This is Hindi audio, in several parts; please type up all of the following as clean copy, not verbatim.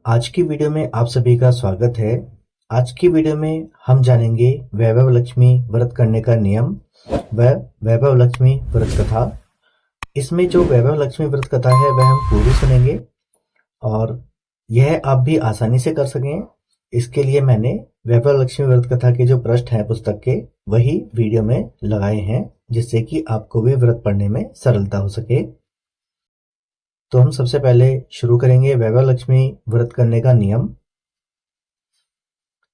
आज की वीडियो में आप सभी का स्वागत है। आज की वीडियो में हम जानेंगे वैभव लक्ष्मी व्रत करने का नियम व वैभव लक्ष्मी व्रत कथा। इसमें जो वैभव लक्ष्मी व्रत कथा है वह हम पूरी सुनेंगे और यह आप भी आसानी से कर सकें, इसके लिए मैंने वैभव लक्ष्मी व्रत कथा के जो पृष्ठ हैं पुस्तक के वही वीडियो में लगाए हैं, जिससे कि आपको भी व्रत पढ़ने में सरलता हो सके। तो हम सबसे पहले शुरू करेंगे वैभव लक्ष्मी व्रत करने का नियम।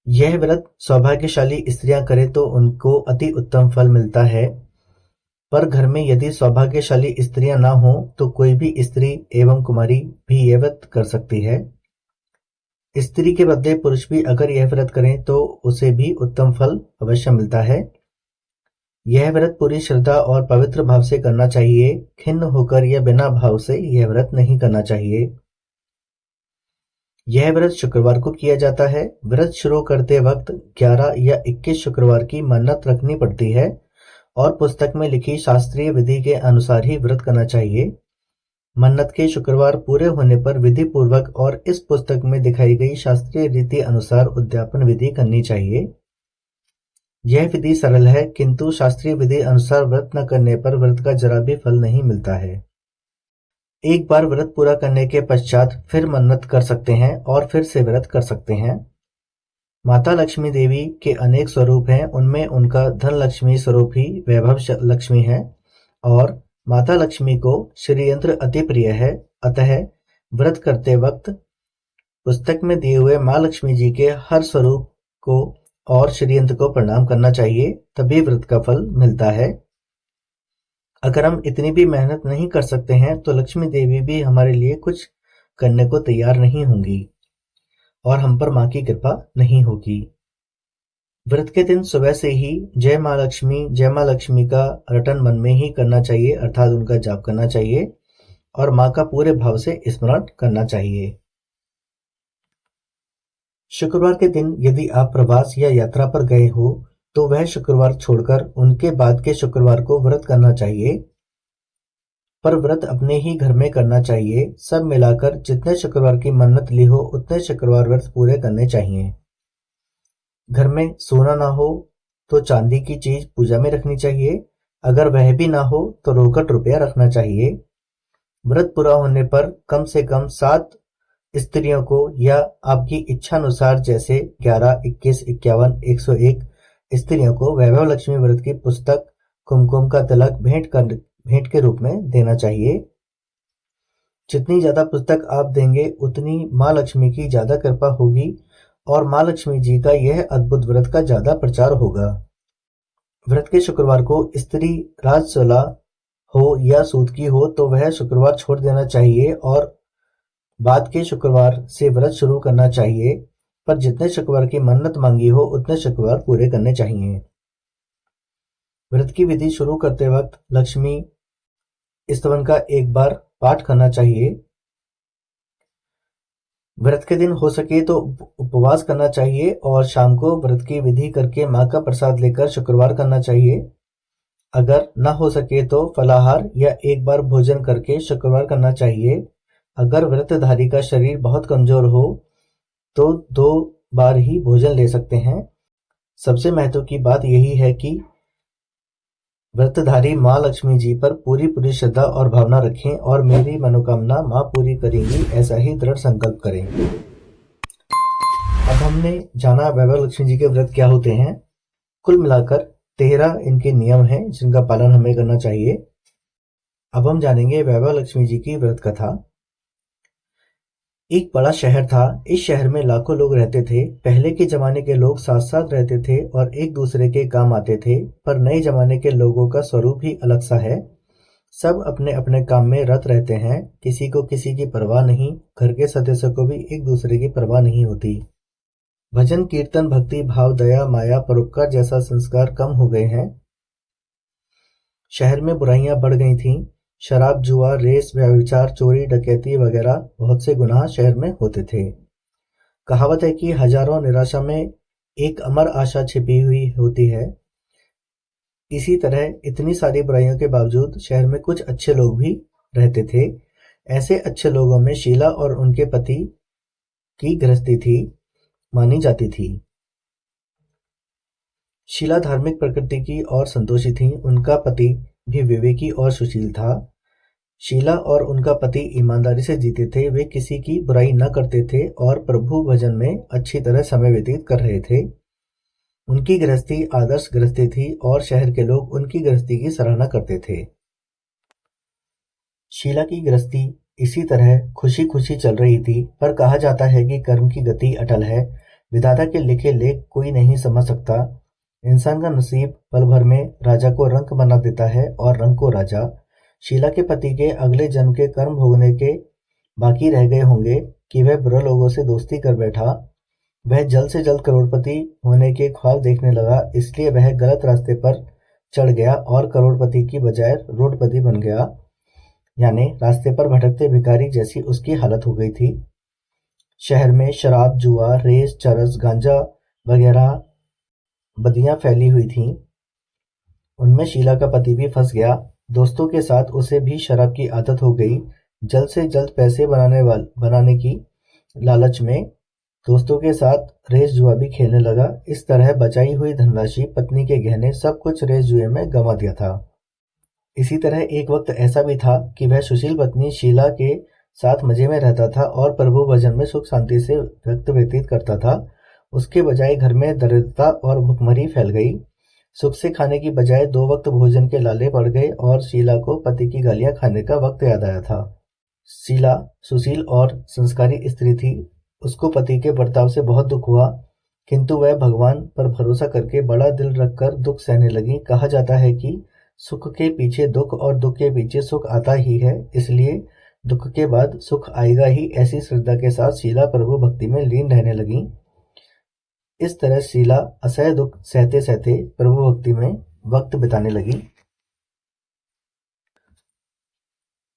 यह व्रत सौभाग्यशाली स्त्रियां करें तो उनको अति उत्तम फल मिलता है, पर घर में यदि सौभाग्यशाली स्त्रियां ना हो तो कोई भी स्त्री एवं कुमारी भी यह व्रत कर सकती है। स्त्री के बदले पुरुष भी अगर यह व्रत करें तो उसे भी उत्तम फल अवश्य मिलता है। यह व्रत पूरी श्रद्धा और पवित्र भाव से करना चाहिए। खिन्न होकर या बिना भाव से यह व्रत नहीं करना चाहिए। यह व्रत शुक्रवार को किया जाता है। व्रत शुरू करते वक्त 11 या 21 शुक्रवार की मन्नत रखनी पड़ती है और पुस्तक में लिखी शास्त्रीय विधि के अनुसार ही व्रत करना चाहिए। मन्नत के शुक्रवार पूरे होने पर विधि पूर्वक और इस पुस्तक में दिखाई गई शास्त्रीय रीति अनुसार उद्यापन विधि करनी चाहिए। यह विधि सरल है, किंतु शास्त्रीय विधि अनुसार व्रत न करने पर व्रत का जरा भी फल नहीं मिलता है। एक बार व्रत पूरा करने के पश्चात फिर मन्नत कर सकते हैं और फिर से व्रत कर सकते हैं। माता लक्ष्मी देवी के अनेक स्वरूप हैं, उनमें उनका धन लक्ष्मी स्वरूप ही वैभव लक्ष्मी है और माता लक्ष्मी को श्रीयंत्र अति प्रिय है। अतः व्रत करते वक्त पुस्तक में दिए हुए माँ लक्ष्मी जी के हर स्वरूप को और श्रीयंत्र को प्रणाम करना चाहिए, तभी व्रत का फल मिलता है। अगर हम इतनी भी मेहनत नहीं कर सकते हैं तो लक्ष्मी देवी भी हमारे लिए कुछ करने को तैयार नहीं होंगी और हम पर माँ की कृपा नहीं होगी। व्रत के दिन सुबह से ही जय माँ लक्ष्मी का रटन मन में ही करना चाहिए, अर्थात उनका जाप करना चाहिए और माँ का पूरे भाव से स्मरण करना चाहिए। शुक्रवार के दिन यदि आप प्रवास या यात्रा पर गए हो तो वह शुक्रवार छोड़कर उनके बाद के शुक्रवार को व्रत करना चाहिए, पर व्रत अपने ही घर में करना चाहिए। सब मिलाकर जितने शुक्रवार की मन्नत ली हो उतने शुक्रवार व्रत पूरे करने चाहिए। घर में सोना ना हो तो चांदी की चीज पूजा में रखनी चाहिए। अगर वह भी ना हो तो रोकड़ रुपया रखना चाहिए। व्रत पूरा होने पर कम से कम 7 स्त्रियों को या आपकी इच्छा अनुसार जैसे 11, 21, 51, 101 स्त्रियों को वैभव लक्ष्मी व्रत की पुस्तक, कुमकुम का तिलक भेंट के रूप में देना चाहिए। जितनी ज्यादा पुस्तक आप देंगे उतनी माँ लक्ष्मी की ज्यादा कृपा होगी और माँ लक्ष्मी जी का यह अद्भुत व्रत का ज्यादा प्रचार होगा। व्रत के शुक्रवार को स्त्री राजसोला हो या सूत की हो तो वह शुक्रवार छोड़ देना चाहिए और बाद के शुक्रवार से व्रत शुरू करना चाहिए, पर जितने शुक्रवार की मन्नत मांगी हो उतने शुक्रवार पूरे करने चाहिए। व्रत की विधि शुरू करते वक्त लक्ष्मी स्तवन का एक बार पाठ करना चाहिए। व्रत के दिन हो सके तो उपवास करना चाहिए और शाम को व्रत की विधि करके माँ का प्रसाद लेकर शुक्रवार करना चाहिए। अगर न हो सके तो फलाहार या एक बार भोजन करके शुक्रवार करना चाहिए। अगर व्रतधारी का शरीर बहुत कमजोर हो तो 2 बार ही भोजन ले सकते हैं। सबसे महत्व की बात यही है कि व्रतधारी माँ लक्ष्मी जी पर पूरी श्रद्धा और भावना रखें और मेरी मनोकामना माँ पूरी करेंगी, ऐसा ही दृढ़ संकल्प करें। अब हमने जाना वैभव लक्ष्मी जी के व्रत क्या होते हैं। कुल मिलाकर 13 इनके नियम हैं जिनका पालन हमें करना चाहिए। अब हम जानेंगे वैभव लक्ष्मी जी की व्रत कथा। एक बड़ा शहर था। इस शहर में लाखों लोग रहते थे। पहले के जमाने के लोग साथ साथ रहते थे और एक दूसरे के काम आते थे, पर नए जमाने के लोगों का स्वरूप ही अलग सा है। सब अपने अपने काम में रत रहते हैं, किसी को किसी की परवाह नहीं। घर के सदस्यों को भी एक दूसरे की परवाह नहीं होती। भजन कीर्तन भक्ति भाव दया माया परोपकार जैसा संस्कार कम हो गए हैं। शहर में बुराइयां बढ़ गई थीं। शराब जुआ रेस व्यभिचार चोरी डकैती वगैरह बहुत से गुनाह शहर में होते थे। कहावत है कि हजारों निराशा में एक अमर आशा छिपी हुई होती है। इसी तरह इतनी सारी बुराइयों के बावजूद शहर में कुछ अच्छे लोग भी रहते थे। ऐसे अच्छे लोगों में शीला और उनके पति की गृहस्थी थी मानी जाती थी। शीला धार्मिक प्रकृति की और संतोषी थी। उनका पति भी विवेकी और सुशील था। शीला और उनका पति ईमानदारी से जीते थे। वे किसी की बुराई न करते थे और प्रभु भजन में अच्छी तरह समय व्यतीत कर रहे थे। उनकी गृहस्थी आदर्श गृहस्थी थी और शहर के लोग उनकी गृहस्थी की सराहना करते थे। शीला की गृहस्थी इसी तरह खुशी खुशी चल रही थी, पर कहा जाता है कि कर्म की गति अटल है। विधाता के लिखे लेख कोई नहीं समझ सकता। इंसान का नसीब पल भर में राजा को रंक बना देता है और रंक को राजा। शीला के पति के अगले जन्म के कर्म भोगने के बाकी रह गए होंगे कि वह बुरे लोगों से दोस्ती कर बैठा। वह जल्द से जल्द करोड़पति होने के ख्वाब देखने लगा, इसलिए वह गलत रास्ते पर चढ़ गया और करोड़पति की बजाय रोडपति बन गया। यानी रास्ते पर भटकते भिखारी जैसी उसकी हालत हो गई थी। शहर में शराब, जुआ, रेस, चरस, गांजा वगैरह बदियां फैली हुई थीं। उनमें शीला का पति भी फंस गया। दोस्तों के साथ उसे भी शराब की आदत हो गई। जल्द से जल्द पैसे बनाने की लालच में दोस्तों के साथ रेस जुआ भी खेलने लगा। इस तरह बचाई हुई धनराशि, पत्नी के गहने, सब कुछ रेस जुए में गंवा दिया था। इसी तरह एक वक्त ऐसा भी था कि वह सुशील पत्नी शीला के साथ मजे में रहता था और प्रभु भजन में सुख शांति से वक्त व्यतीत करता था। उसके बजाय घर में दरिद्रता और भुखमरी फैल गई। सुख से खाने की बजाय 2 वक्त भोजन के लाले पड़ गए और शीला को पति की गालियां खाने का वक्त याद आया था। शीला सुशील और संस्कारी स्त्री थी। उसको पति के बर्ताव से बहुत दुख हुआ, किंतु वह भगवान पर भरोसा करके बड़ा दिल रखकर दुख सहने लगी। कहा जाता है कि सुख के पीछे दुख और दुख के पीछे सुख आता ही है, इसलिए दुख के बाद सुख आएगा ही। ऐसी श्रद्धा के साथ शीला प्रभु भक्ति में लीन रहने लगी। इस तरह शीला असह्य दुख सहते सहते प्रभु भक्ति में वक्त बिताने लगी।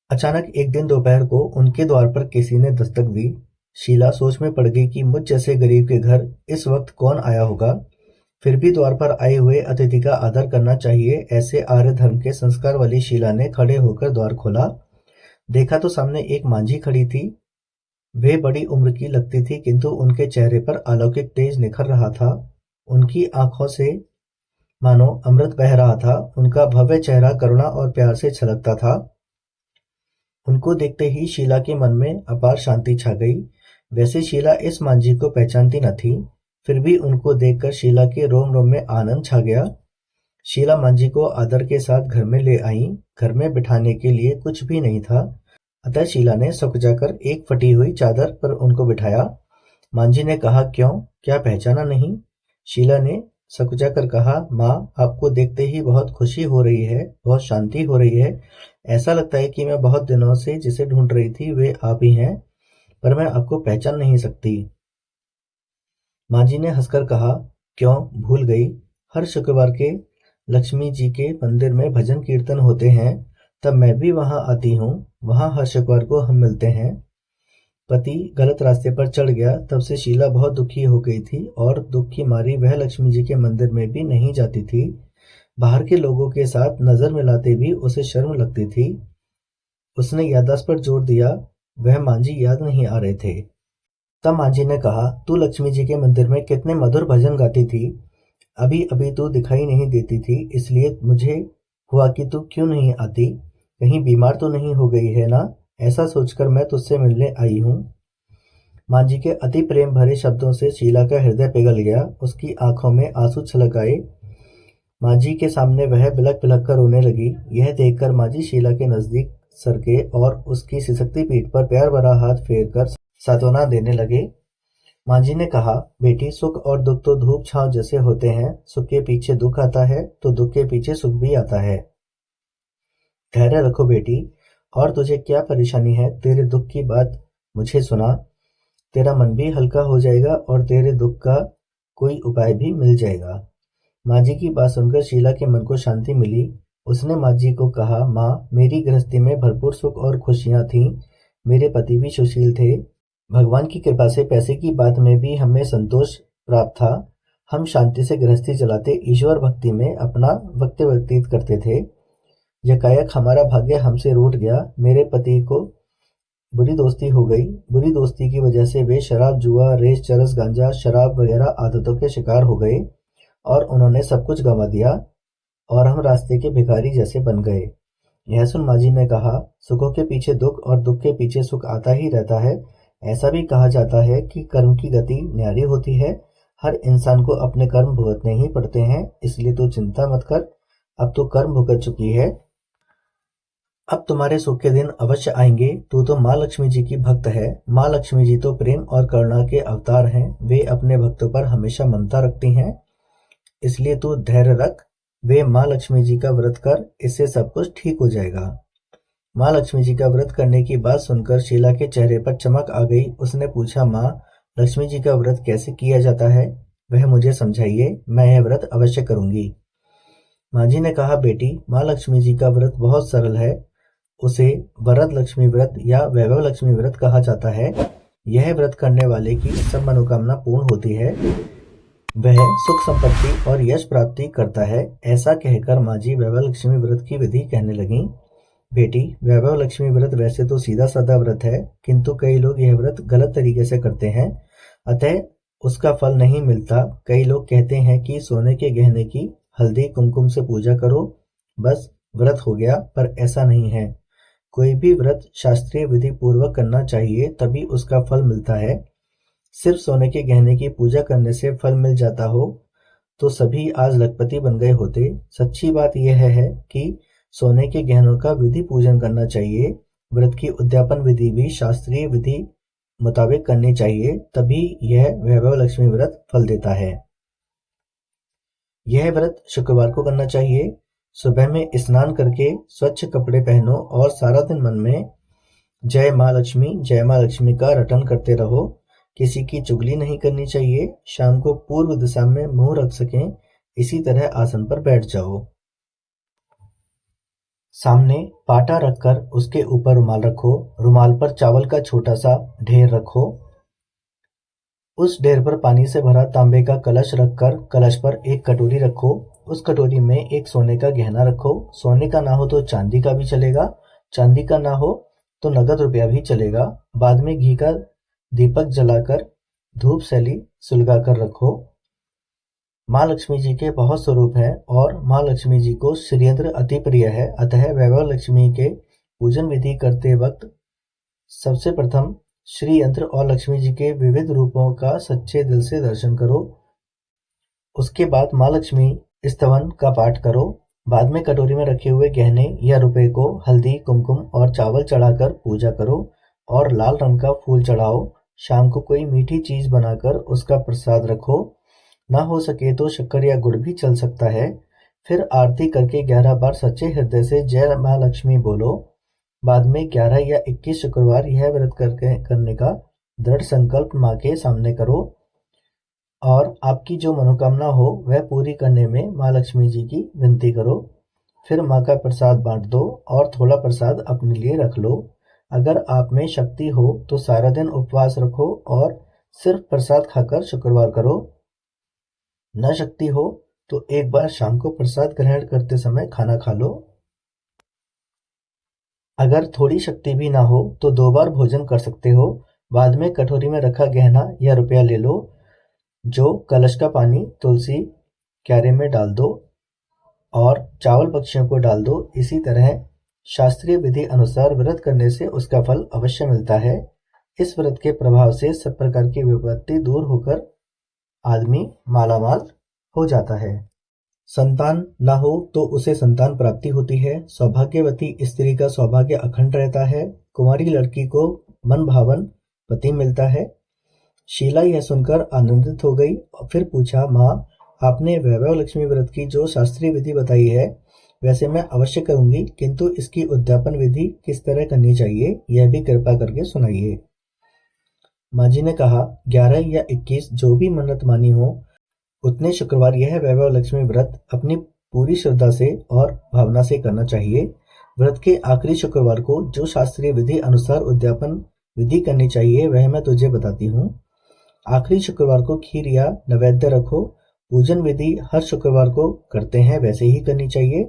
अचानक एक दिन दोपहर को उनके द्वार पर किसी ने दस्तक दी। शीला सोच में पड़ गई कि मुझ जैसे गरीब के घर इस वक्त कौन आया होगा। फिर भी द्वार पर आए हुए अतिथि का आदर करना चाहिए। ऐसे आर्य धर्म के संस्कार वाली शीला ने खड़े होकर द्वार खोला। देखा तो सामने एक मांझी खड़ी थी। वे बड़ी उम्र की लगती थी, किंतु उनके चेहरे पर अलौकिक तेज निखर रहा था। उनकी आंखों से मानो अमृत बह रहा था। उनका भव्य चेहरा करुणा और प्यार से छलकता था। उनको देखते ही शीला के मन में अपार शांति छा गई। वैसे शीला इस मांझी को पहचानती न थी, फिर भी उनको देखकर शीला के रोम रोम में आनंद छा गया। शीला मांझी को आदर के साथ घर में ले आई। घर में बिठाने के लिए कुछ भी नहीं था, अतः शीला ने सकुचाकर एक फटी हुई चादर पर उनको बिठाया। मांझी ने कहा, क्यों, क्या पहचाना नहीं? शीला ने सकुचाकर कहा, माँ, आपको देखते ही बहुत खुशी हो रही है, बहुत शांति हो रही है। ऐसा लगता है कि मैं बहुत दिनों से जिसे ढूंढ रही थी वे आप ही हैं, पर मैं आपको पहचान नहीं सकती। मांझी ने हंसकर कहा, क्यों भूल गई? हर शुक्रवार के लक्ष्मी जी के मंदिर में भजन कीर्तन होते हैं, तब मैं भी वहां आती हूँ। वहां हर शुक्रवार को हम मिलते हैं। पति गलत रास्ते पर चढ़ गया। तब से शीला बहुत दुखी हो गई थी और दुख की मारी वह लक्ष्मी जी के मंदिर में भी नहीं जाती थी। बाहर के लोगों के साथ नजर मिलाते भी उसे शर्म लगती थी। उसने याददाश्त पर जोर दिया। वह मांझी याद नहीं आ रहे थे। तब मांझी ने कहा, तू लक्ष्मी जी के मंदिर में कितने मधुर भजन गाती थी। अभी अभी तू दिखाई नहीं देती थी, इसलिए मुझे हुआ कि तू क्यों नहीं आती। कहीं बीमार तो नहीं हो गई है ना? ऐसा सोचकर मैं तुझसे मिलने आई हूँ। मांझी के अति प्रेम भरे शब्दों से शीला का हृदय पिघल गया। उसकी आंखों में आंसू छलक आए। मांझी के सामने वह बिलक बिलक कर रोने लगी। यह देखकर मांझी शीला के नजदीक सरके और उसकी सिसकती पीठ पर प्यार भरा हाथ फेर कर सांत्वना देने लगे। मांझी ने कहा, बेटी, सुख और दुख तो धूप छांव जैसे होते हैं। सुख के पीछे दुख आता है तो दुख के पीछे सुख भी आता है। धैर्य रखो बेटी। और तुझे क्या परेशानी है? तेरे दुख की बात मुझे सुना, तेरा मन भी हल्का हो जाएगा और तेरे दुख का कोई उपाय भी मिल जाएगा। मांझी की बात सुनकर शीला के मन को शांति मिली। उसने मांझी को कहा, माँ, मेरी गृहस्थी में भरपूर सुख और खुशियां थीं। मेरे पति भी सुशील थे। भगवान की कृपा से पैसे की बात में भी हमें संतोष प्राप्त था। हम शांति से गृहस्थी चलाते ईश्वर भक्ति में अपना वक्त व्यतीत करते थे। यकायक हमारा भाग्य हमसे रूठ गया। मेरे पति को बुरी दोस्ती हो गई। बुरी दोस्ती की वजह से वे शराब, जुआ, रेस, चरस, गांजा, शराब वगैरह आदतों के शिकार हो गए और उन्होंने सब कुछ गंवा दिया और हम रास्ते के भिखारी जैसे बन गए। यह सुन माँ जी ने कहा, सुखों के पीछे दुख और दुख के पीछे सुख आता ही रहता है। ऐसा भी कहा जाता है कि कर्म की गति न्यारी होती है। हर इंसान को अपने कर्म भुगतने ही पड़ते हैं, इसलिए तू चिंता मत कर, अब तो कर्म भुगत चुकी है। अब तुम्हारे सुख के दिन अवश्य आएंगे। तू तो माँ लक्ष्मी जी की भक्त है। माँ लक्ष्मी जी तो प्रेम और करुणा के अवतार हैं। वे अपने भक्तों पर हमेशा ममता रखती हैं, इसलिए तू धैर्य रख। वे माँ लक्ष्मी जी का व्रत कर, इससे सब कुछ ठीक हो जाएगा। माँ लक्ष्मी जी का व्रत करने की बात सुनकर शीला के चेहरे पर चमक आ गई। उसने पूछा, माँ लक्ष्मी जी का व्रत कैसे किया जाता है, वह मुझे समझाइए, मैं यह व्रत अवश्य करूंगी। माँ जी ने कहा, बेटी माँ लक्ष्मी जी का व्रत बहुत सरल है। उसे वरद लक्ष्मी व्रत या वैभव लक्ष्मी व्रत कहा जाता है। यह व्रत करने वाले की सब मनोकामना पूर्ण होती है। वह सुख संपत्ति और यश प्राप्ति करता है। ऐसा कहकर माँ जी वैभव लक्ष्मी व्रत की विधि कहने लगी। बेटी, वैभव लक्ष्मी व्रत वैसे तो सीधा साधा व्रत है, किंतु कई लोग यह व्रत गलत तरीके से करते हैं, अतः उसका फल नहीं मिलता। कई लोग कहते हैं कि सोने के गहने की हल्दी कुमकुम से पूजा करो, बस व्रत हो गया, पर ऐसा नहीं है। कोई भी व्रत शास्त्रीय विधि पूर्वक करना चाहिए, तभी उसका फल मिलता है। सिर्फ सोने के गहने की पूजा करने से फल मिल जाता हो तो सभी आज लखपति बन गए होते। सच्ची बात यह है कि सोने के गहनों का विधि पूजन करना चाहिए। व्रत की उद्यापन विधि भी शास्त्रीय विधि मुताबिक करनी चाहिए, तभी यह वैभव लक्ष्मी व्रत फल देता है। यह व्रत शुक्रवार को करना चाहिए। सुबह में स्नान करके स्वच्छ कपड़े पहनो और सारा दिन मन में जय माँ लक्ष्मी का रटन करते रहो। किसी की चुगली नहीं करनी चाहिए। शाम को पूर्व दिशा में मुंह रख सकें, इसी तरह आसन पर बैठ जाओ। सामने पाटा रखकर उसके ऊपर रुमाल रखो। रुमाल पर चावल का छोटा सा ढेर रखो। उस ढेर पर पानी से भरा तांबे का कलश रखकर कलश पर एक कटोरी रखो। उस कटोरी में एक सोने का गहना रखो। सोने का ना हो तो चांदी का भी चलेगा, चांदी का ना हो तो नगद रुपया भी चलेगा। बाद में घी का दीपक जलाकर धूप सैली सुलगाकर रखो। माँ लक्ष्मी जी के बहुत स्वरूप हैं और माँ लक्ष्मी जी को श्रीयंत्र अति प्रिय है, अतः वैभव लक्ष्मी के पूजन विधि करते वक्त सबसे प्रथम श्री यंत्र और लक्ष्मी जी के विविध रूपों का सच्चे दिल से दर्शन करो। उसके बाद माँ लक्ष्मी स्तवन का पाठ करो। बाद में कटोरी में रखे हुए गहने या रुपए को हल्दी कुमकुम और चावल चढ़ाकर पूजा करो और लाल रंग का फूल चढ़ाओ। शाम को कोई मीठी चीज बनाकर उसका प्रसाद रखो। ना हो सके तो शक्कर या गुड़ भी चल सकता है। फिर आरती करके 11 बार सच्चे हृदय से जय माँ लक्ष्मी बोलो। बाद में 11 या 21 शुक्रवार यह व्रत करने का दृढ़ संकल्प माँ के सामने करो और आपकी जो मनोकामना हो वह पूरी करने में माँ लक्ष्मी जी की विनती करो। फिर माँ का प्रसाद बांट दो और थोड़ा प्रसाद अपने लिए रख लो। अगर आप में शक्ति हो तो सारा दिन उपवास रखो और सिर्फ प्रसाद खाकर शुक्रवार करो। न शक्ति हो तो एक बार शाम को प्रसाद ग्रहण करते समय खाना खा लो। अगर थोड़ी शक्ति भी ना हो तो 2 बार भोजन कर सकते हो। बाद में कटोरी में रखा गहना या रुपया ले लो, जो कलश का पानी तुलसी क्यारे में डाल दो और चावल पक्षियों को डाल दो। इसी तरह शास्त्रीय विधि अनुसार व्रत करने से उसका फल अवश्य मिलता है। इस व्रत के प्रभाव से सब प्रकार की विपत्ति दूर होकर आदमी मालामाल हो जाता है। संतान ना हो तो उसे संतान प्राप्ति होती है। सौभाग्यवती स्त्री का सौभाग्य अखंड रहता है। कुंवारी लड़की को मन भावन पति मिलता है। शीला यह सुनकर आनंदित हो गई और फिर पूछा, माँ आपने वैभव लक्ष्मी व्रत की जो शास्त्रीय विधि बताई है वैसे मैं अवश्य करूंगी, किंतु इसकी उद्यापन विधि किस तरह करनी चाहिए यह भी कृपा करके सुनाइए। माँ जी ने कहा, 11 या 21 जो भी मन्नत मानी हो उतने शुक्रवार यह वैभव लक्ष्मी व्रत अपनी पूरी श्रद्धा से और भावना से करना चाहिए। व्रत के आखिरी शुक्रवार को जो शास्त्रीय विधि अनुसार उद्यापन विधि करनी चाहिए वह मैं तुझे बताती हूँ। आखिरी शुक्रवार को खीर या नैवेद्य रखो। पूजन विधि हर शुक्रवार को करते हैं वैसे ही करनी चाहिए।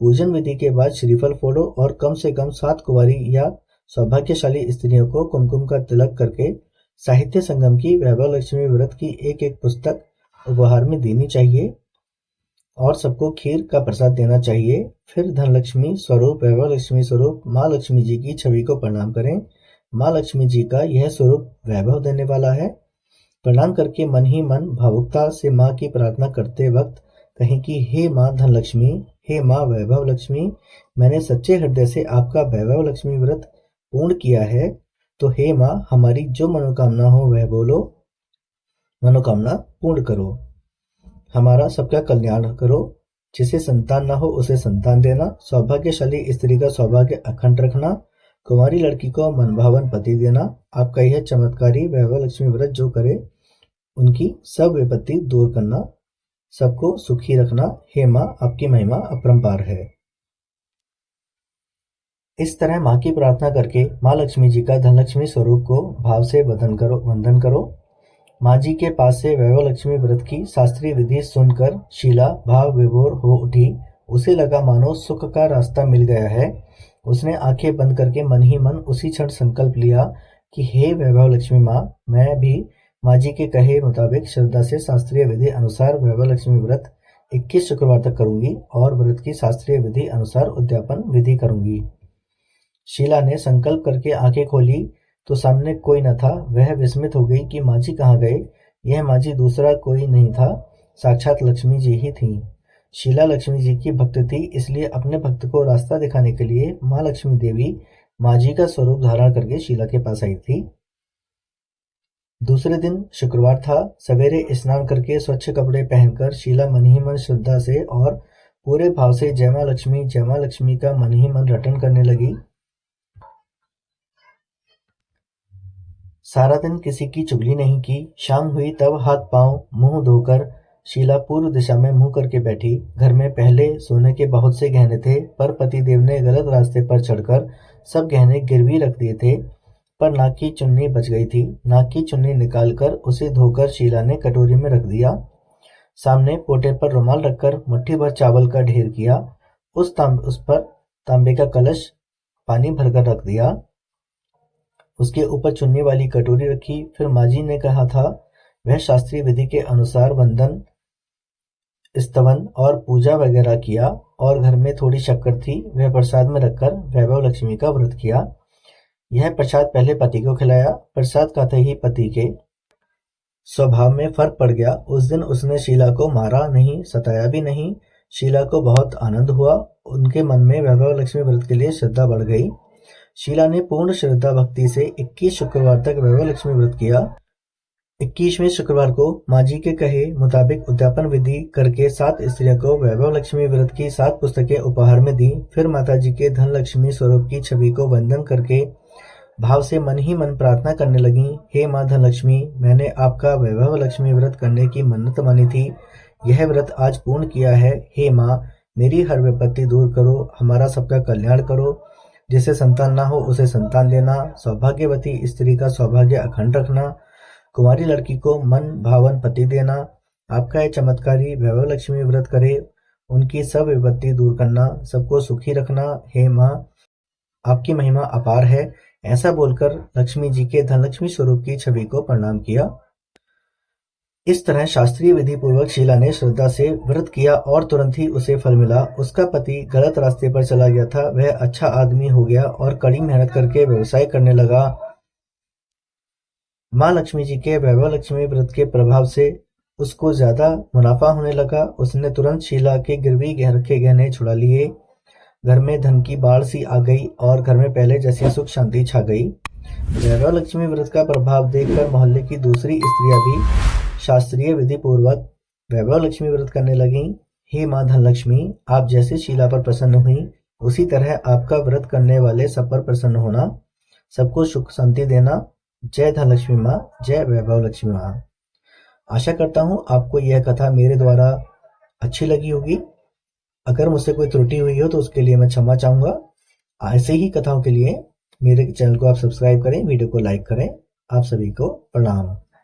पूजन विधि के बाद श्रीफल फोड़ो और कम से कम 7 कुंवारी या सौभाग्यशाली स्त्रियों को कुमकुम का तिलक करके साहित्य संगम की वैभव लक्ष्मी व्रत की एक पुस्तक उपहार में देनी चाहिए और सबको खीर का प्रसाद देना चाहिए। फिर धनलक्ष्मी स्वरूप, वैभव लक्ष्मी स्वरूप माँ लक्ष्मी जी की छवि को प्रणाम करें। माँ लक्ष्मी जी का यह स्वरूप वैभव देने वाला है। प्रणाम करके मन ही मन भावुकता से माँ की प्रार्थना करते वक्त कहें कि हे माँ धनलक्ष्मी, हे माँ वैभव लक्ष्मी, मैंने सच्चे हृदय से आपका वैभव लक्ष्मी व्रत पूर्ण किया है, तो हे माँ हमारी जो मनोकामना हो वह बोलो, मनोकामना पूर्ण करो। हमारा सबका कल्याण करो। जिसे संतान न हो उसे संतान देना। सौभाग्यशाली स्त्री का सौभाग्य अखंड रखना। कुमारी लड़की को मनभावन पति देना। आपका यह चमत्कारी वैभव लक्ष्मी व्रत जो करे उनकी सब विपत्ति दूर करना, सबको सुखी रखना। हे माँ आपकी महिमा अपरंपार है। इस तरह माँ की प्रार्थना करके माँ लक्ष्मी जी का धनलक्ष्मी स्वरूप को भाव से वंदन करो। माँ जी के पास से वैभव लक्ष्मी व्रत की शास्त्रीय विधि सुनकर शीला भाव विभोर हो उठी। उसे लगा मानो सुख का रास्ता मिल गया है। उसने आंखें बंद करके मन ही मन उसी क्षण संकल्प लिया कि हे वैभव लक्ष्मी माँ, मैं भी माँ जी के कहे मुताबिक श्रद्धा से शास्त्रीय विधि अनुसार वैभव लक्ष्मी व्रत 21 शुक्रवार तक करूंगी और व्रत की शास्त्रीय विधि अनुसार उद्यापन विधि करूंगी। शीला ने संकल्प करके आंखें खोली तो सामने कोई न था। वह विस्मित हो गई कि माँ जी कहाँ गए। यह माँ जी दूसरा कोई नहीं था, साक्षात लक्ष्मी जी ही थी। शीला लक्ष्मी जी की भक्त थी, इसलिए अपने भक्त को रास्ता दिखाने के लिए माँ लक्ष्मी देवी माँ जी का स्वरूप धारण करके शीला के पास आई थी। दूसरे दिन शुक्रवार था। सवेरे स्नान करके स्वच्छ कपड़े पहनकर शीला मन ही मन श्रद्धा से और पूरे भाव से जय माँ लक्ष्मी का मन ही मन रटन करने लगी। सारा दिन किसी की चुगली नहीं की। शाम हुई तब हाथ पांव मुंह धोकर शीला पूर्व दिशा में मुंह करके बैठी। घर में पहले सोने के बहुत से गहने थे, पर पतिदेव ने गलत रास्ते पर चढ़कर सब गहने गिरवी रख दिए थे। पर नाक की चुन्नी बच गई थी। नाक की चुन्नी निकालकर उसे धोकर शीला ने कटोरी में रख दिया। सामने पोटे पर रुमाल रखकर मुट्ठी भर चावल का ढेर किया। उस पर तांबे का कलश पानी भरकर रख दिया। उसके ऊपर चुन्नी वाली कटोरी रखी। फिर माँ जी ने कहा था वह शास्त्रीय विधि के अनुसार वंदन, स्तवन और पूजा वगैरह किया और घर में थोड़ी शक्कर थी, वह प्रसाद में रखकर वैभव लक्ष्मी का व्रत किया। यह प्रसाद पहले पति को खिलाया। प्रसाद खाते ही पति के स्वभाव में फर्क पड़ गया। उस दिन उसने शीला को मारा नहीं, सताया भी नहीं। शीला को बहुत आनंद हुआ। उनके मन में वैभव लक्ष्मी व्रत के लिए श्रद्धा बढ़ गई। शीला ने पूर्ण श्रद्धा भक्ति से 21 शुक्रवार तक वैभव लक्ष्मी व्रत किया। 21वें शुक्रवार को माँ जी के कहे मुताबिक उद्यापन विधि करके 7 स्त्रियों को वैभव लक्ष्मी व्रत की 7 पुस्तकें उपहार में दी। फिर माता जी के धन लक्ष्मी स्वरूप की छवि को वंदन करके भाव से मन ही मन प्रार्थना करने लगी। हे माँ धनलक्ष्मी, मैंने आपका वैभव लक्ष्मी व्रत करने की मन्नत मानी थी, यह व्रत आज पूर्ण किया है। हे माँ, मेरी हर विपत्ति दूर करो, हमारा सबका कल्याण करो। जिसे संतान ना हो उसे संतान देना। सौभाग्यवती स्त्री का सौभाग्य अखंड रखना। कुमारी लड़की को मन भावन पति देना। आपका यह चमत्कारी वैभव लक्ष्मी व्रत करे, उनकी सब विपत्ति दूर करना, सबको सुखी रखना। हे माँ, आपकी महिमा अपार है। ऐसा बोलकर लक्ष्मी जी के धनलक्ष्मी स्वरूप की छवि को प्रणाम किया। इस तरह शास्त्रीय विधि पूर्वक शीला ने श्रद्धा से व्रत किया और तुरंत ही उसे फल मिला। उसका पति गलत रास्ते पर चला गया था, वह अच्छा आदमी हो गया और कड़ी मेहनत करके व्यवसाय करने लगा। माँ लक्ष्मी जी के वैभव लक्ष्मी व्रत के प्रभाव से उसको ज्यादा मुनाफा होने लगा। उसने तुरंत शीला के गिरवी रखे गहने छुड़ा लिए। घर में धन की बाढ़ सी आ गई और घर में पहले जैसी सुख शांति छा गई। वैभव लक्ष्मी व्रत का प्रभाव देखकर मोहल्ले की दूसरी स्त्रियां भी शास्त्रीय विधि पूर्वक वैभव लक्ष्मी व्रत करने लगी। हे माँ धनलक्ष्मी, आप जैसे शीला पर प्रसन्न हुई, उसी तरह आपका व्रत करने वाले सब पर प्रसन्न होना, सबको सुख शांति देना। जय धनलक्ष्मी माँ, जय वैभव लक्ष्मी माँ। आशा करता हूँ आपको यह कथा मेरे द्वारा अच्छी लगी होगी। अगर मुझसे कोई त्रुटि हुई हो तो उसके लिए मैं क्षमा चाहूँगा। ऐसे ही कथाओं के लिए मेरे चैनल को आप सब्सक्राइब करें, वीडियो को लाइक करें। आप सभी को प्रणाम।